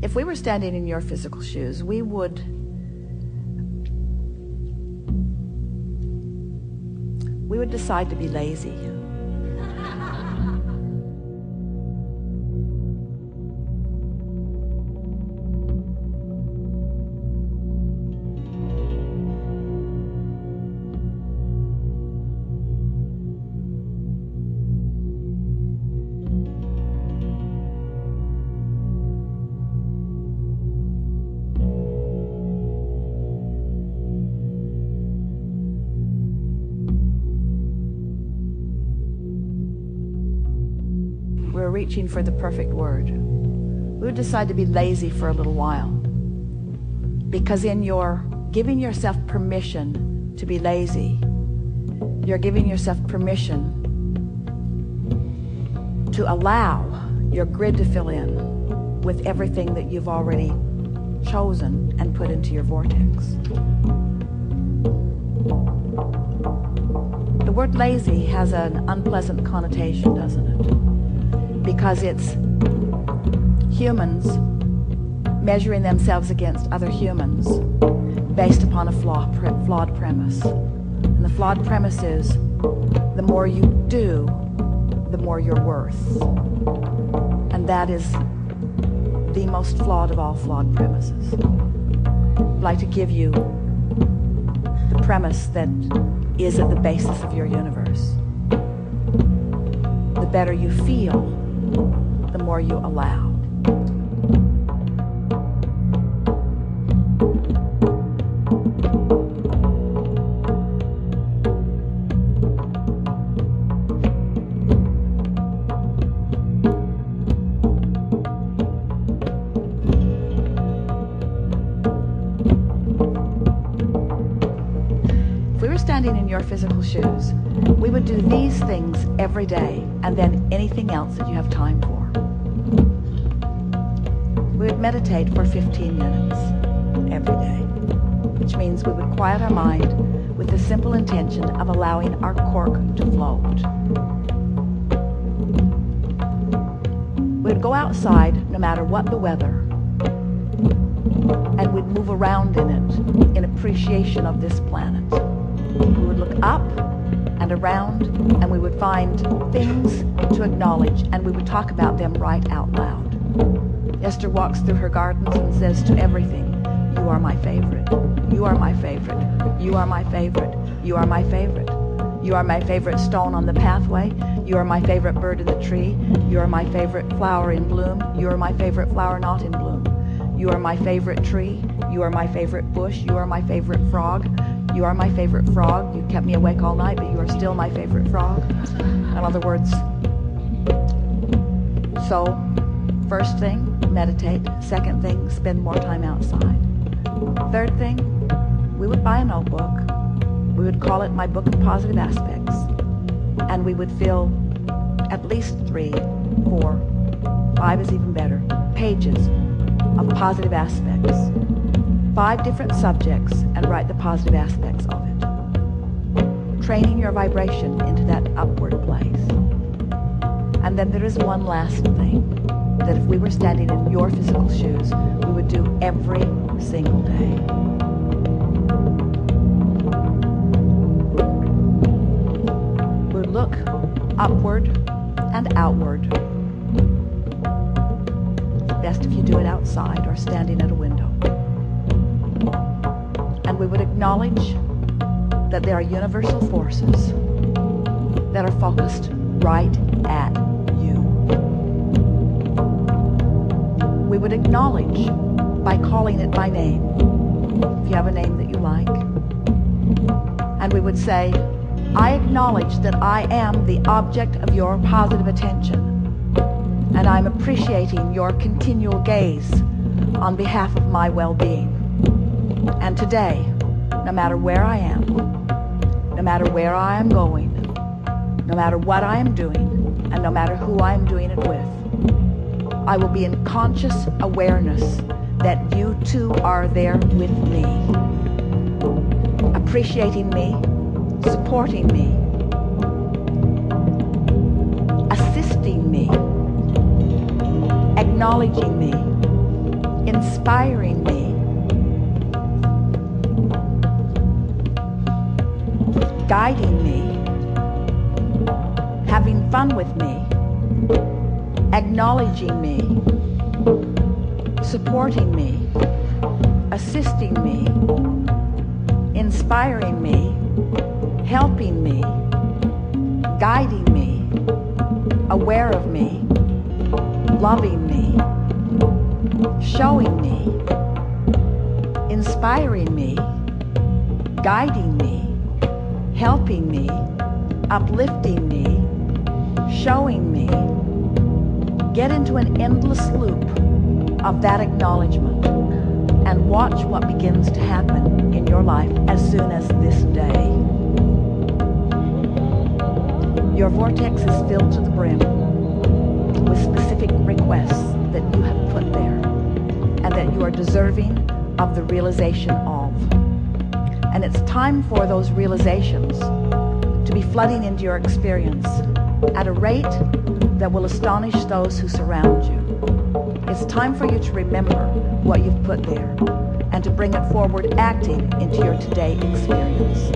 If we were standing in your physical shoes, we would decide to be lazy. We're reaching for the perfect word. We would decide to be lazy for a little while, because in your giving yourself permission to be lazy, you're giving yourself permission to allow your grid to fill in with everything that you've already chosen and put into your vortex. The word lazy has an unpleasant connotation, doesn't it? Because it's humans measuring themselves against other humans based upon a flawed premise. And the flawed premise is, the more you do, the more you're worth. And that is the most flawed of all flawed premises. I'd like to give you the premise that is at the basis of your universe. The better you feel, the more you allow. If we were standing in your physical shoes, we would do these things every day, and then anything else that you have time for. We would meditate for 15 minutes every day, which means we would quiet our mind with the simple intention of allowing our cork to float. We'd go outside no matter what the weather, and we'd move around in it in appreciation of this planet. We would look up and around, and we would find things to acknowledge, and we would talk about them right out loud. Esther walks through her gardens and says to everything, "You are my favorite. You are my favorite. You are my favorite. You are my favorite. You are my favorite stone on the pathway. You are my favorite bird in the tree. You are my favorite flower in bloom. You are my favorite flower not in bloom. You are my favorite tree. You are my favorite bush. You are my favorite frog. You are my favorite frog. You kept me awake all night, but you are still my favorite frog." In other words, so first thing, meditate. Second thing, spend more time outside. Third thing, we would buy a notebook. We would call it My Book of Positive Aspects. And we would fill at least 3, 4, 5 is even better, pages of positive aspects. 5 different subjects, and write the positive aspects of it. Training your vibration into that upward place. And then there is one last thing that if we were standing in your physical shoes, we would do every single day. We would look upward and outward. It's best if you do it outside or standing at a window. And we would acknowledge that there are universal forces that are focused right at you. We would acknowledge by calling it by name, if you have a name that you like. And we would say, "I acknowledge that I am the object of your positive attention, and I'm appreciating your continual gaze on behalf of my well-being. And today, no matter where I am, no matter where I am going, no matter what I am doing, and no matter who I am doing it with, I will be in conscious awareness that you too are there with me, appreciating me, supporting me, assisting me, acknowledging me, inspiring me, guiding me, having fun with me, acknowledging me, supporting me, assisting me, inspiring me, helping me, guiding me, aware of me, loving me, showing me, inspiring me, guiding me, helping me, uplifting me, showing me. Get into an endless loop of that acknowledgement and watch what begins to happen in your life as soon as this day. Your vortex is filled to the brim with specific requests that you have put there and that you are deserving of the realization of. And it's time for those realizations to be flooding into your experience at a rate that will astonish those who surround you. It's time for you to remember what you've put there and to bring it forward acting into your today experience.